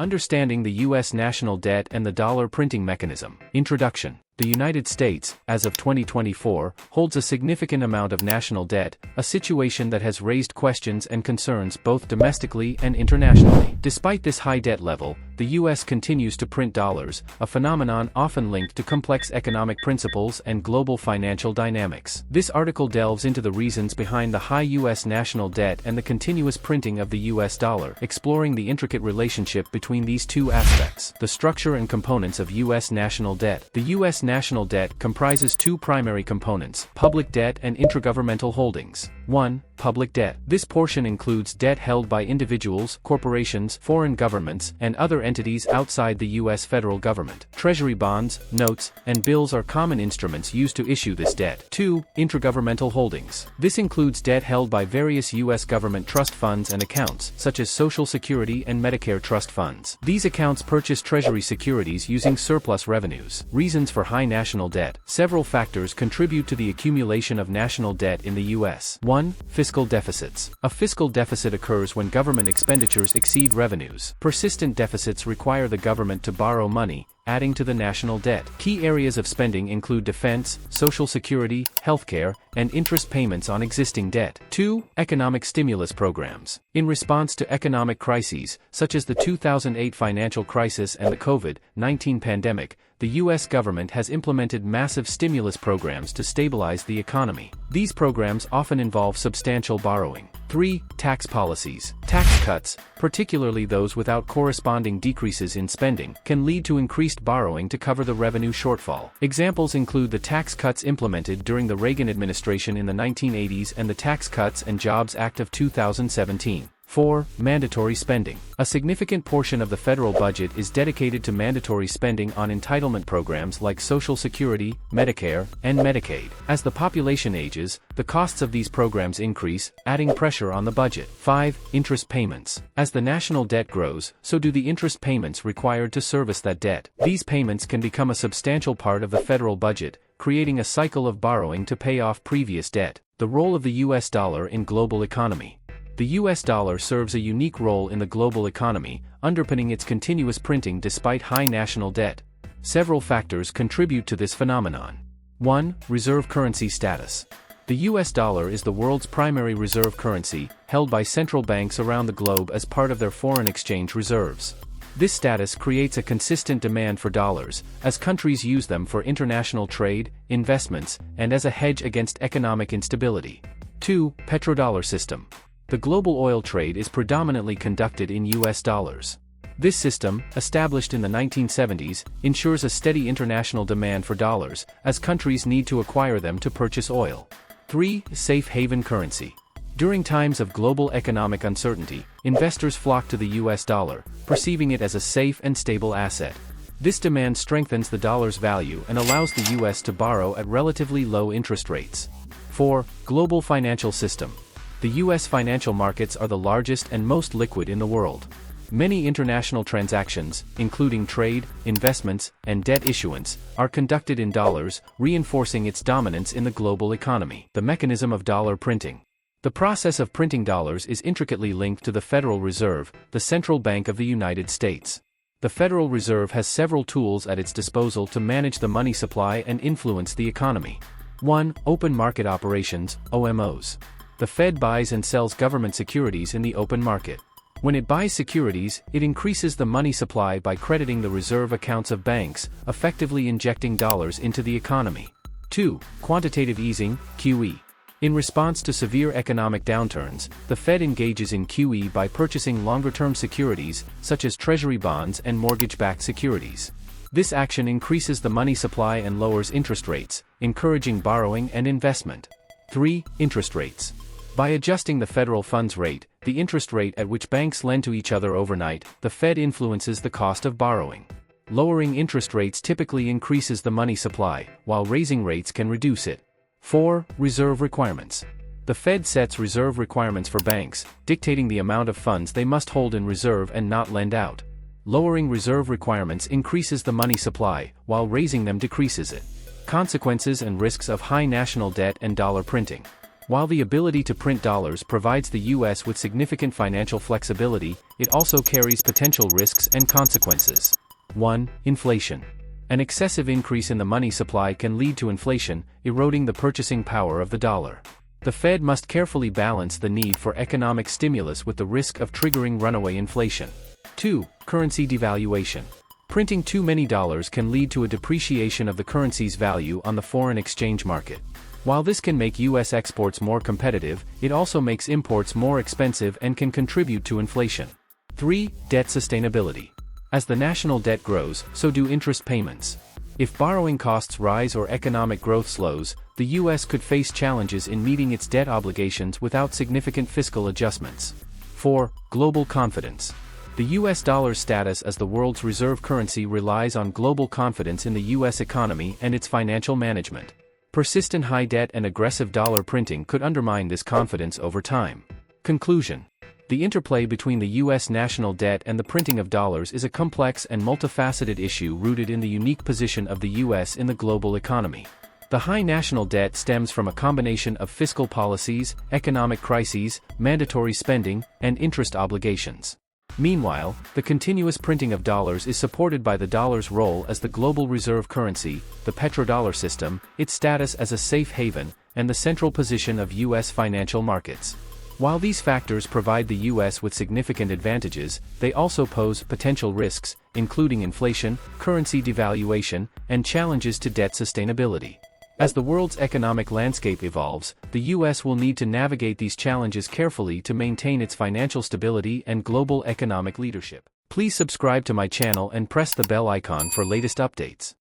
Understanding the U.S. national debt and the dollar printing mechanism. Introduction. The United States, as of 2024, holds a significant amount of national debt, a situation that has raised questions and concerns both domestically and internationally. Despite this high debt level, the U.S. continues to print dollars, a phenomenon often linked to complex economic principles and global financial dynamics. This article delves into the reasons behind the high U.S. national debt and the continuous printing of the U.S. dollar, exploring the intricate relationship between these two aspects. The structure and components of U.S. national debt. The U.S. national debt comprises two primary components: public debt and intergovernmental holdings. 1. Public debt. This portion includes debt held by individuals, corporations, foreign governments, and other entities outside the U.S. federal government. Treasury bonds, notes, and bills are common instruments used to issue this debt. 2. Intergovernmental holdings. This includes debt held by various U.S. government trust funds and accounts, such as Social Security and Medicare trust funds. These accounts purchase Treasury securities using surplus revenues. Reasons for high national debt. Several factors contribute to the accumulation of national debt in the U.S. 1. Fiscal deficits. A fiscal deficit occurs when government expenditures exceed revenues. Persistent deficits require the government to borrow money, adding to the national debt. Key areas of spending include defense, Social Security, healthcare, and interest payments on existing debt. 2. Economic stimulus programs. In response to economic crises, such as the 2008 financial crisis and the COVID-19 pandemic, the U.S. government has implemented massive stimulus programs to stabilize the economy. These programs often involve substantial borrowing. 3. Tax policies. Tax cuts, particularly those without corresponding decreases in spending, can lead to increased borrowing to cover the revenue shortfall. Examples include the tax cuts implemented during the Reagan administration in the 1980s and the Tax Cuts and Jobs Act of 2017. 4. Mandatory spending. A significant portion of the federal budget is dedicated to mandatory spending on entitlement programs like Social Security, Medicare, and Medicaid. As the population ages, the costs of these programs increase, adding pressure on the budget. 5. Interest payments. As the national debt grows, so do the interest payments required to service that debt. These payments can become a substantial part of the federal budget, creating a cycle of borrowing to pay off previous debt. The role of the U.S. dollar in global economy. The U.S. dollar serves a unique role in the global economy, underpinning its continuous printing despite high national debt. Several factors contribute to this phenomenon. 1. Reserve currency status. The U.S. dollar is the world's primary reserve currency, held by central banks around the globe as part of their foreign exchange reserves. This status creates a consistent demand for dollars, as countries use them for international trade, investments, and as a hedge against economic instability. 2. Petrodollar system. The global oil trade is predominantly conducted in U.S. dollars. This system, established in the 1970s, ensures a steady international demand for dollars, as countries need to acquire them to purchase oil. 3. Safe haven currency. During times of global economic uncertainty, investors flock to the U.S. dollar, perceiving it as a safe and stable asset. This demand strengthens the dollar's value and allows the U.S. to borrow at relatively low interest rates. 4. Global financial system. The U.S. financial markets are the largest and most liquid in the world. Many international transactions, including trade, investments, and debt issuance, are conducted in dollars, reinforcing its dominance in the global economy. The mechanism of dollar printing. The process of printing dollars is intricately linked to the Federal Reserve, the central bank of the United States. The Federal Reserve has several tools at its disposal to manage the money supply and influence the economy. 1. Open market operations, OMOs. The Fed buys and sells government securities in the open market. When it buys securities, it increases the money supply by crediting the reserve accounts of banks, effectively injecting dollars into the economy. 2. Quantitative easing, QE. In response to severe economic downturns, the Fed engages in QE by purchasing longer-term securities, such as Treasury bonds and mortgage-backed securities. This action increases the money supply and lowers interest rates, encouraging borrowing and investment. 3. Interest rates. By adjusting the federal funds rate, the interest rate at which banks lend to each other overnight, the Fed influences the cost of borrowing. Lowering interest rates typically increases the money supply, while raising rates can reduce it. 4. Reserve requirements. The Fed sets reserve requirements for banks, dictating the amount of funds they must hold in reserve and not lend out. Lowering reserve requirements increases the money supply, while raising them decreases it. Consequences and risks of high national debt and dollar printing. While the ability to print dollars provides the U.S. with significant financial flexibility, it also carries potential risks and consequences. 1. Inflation. An excessive increase in the money supply can lead to inflation, eroding the purchasing power of the dollar. The Fed must carefully balance the need for economic stimulus with the risk of triggering runaway inflation. 2. Currency devaluation. Printing too many dollars can lead to a depreciation of the currency's value on the foreign exchange market. While this can make U.S. exports more competitive, it also makes imports more expensive and can contribute to inflation. 3. Debt sustainability. As the national debt grows, so do interest payments. If borrowing costs rise or economic growth slows, the U.S. could face challenges in meeting its debt obligations without significant fiscal adjustments. 4. Global confidence. The U.S. dollar's status as the world's reserve currency relies on global confidence in the U.S. economy and its financial management. Persistent high debt and aggressive dollar printing could undermine this confidence over time. Conclusion. The interplay between the U.S. national debt and the printing of dollars is a complex and multifaceted issue rooted in the unique position of the U.S. in the global economy. The high national debt stems from a combination of fiscal policies, economic crises, mandatory spending, and interest obligations. Meanwhile, the continuous printing of dollars is supported by the dollar's role as the global reserve currency, the petrodollar system, its status as a safe haven, and the central position of U.S. financial markets. While these factors provide the U.S. with significant advantages, they also pose potential risks, including inflation, currency devaluation, and challenges to debt sustainability. As the world's economic landscape evolves, the U.S. will need to navigate these challenges carefully to maintain its financial stability and global economic leadership. Please subscribe to my channel and press the bell icon for latest updates.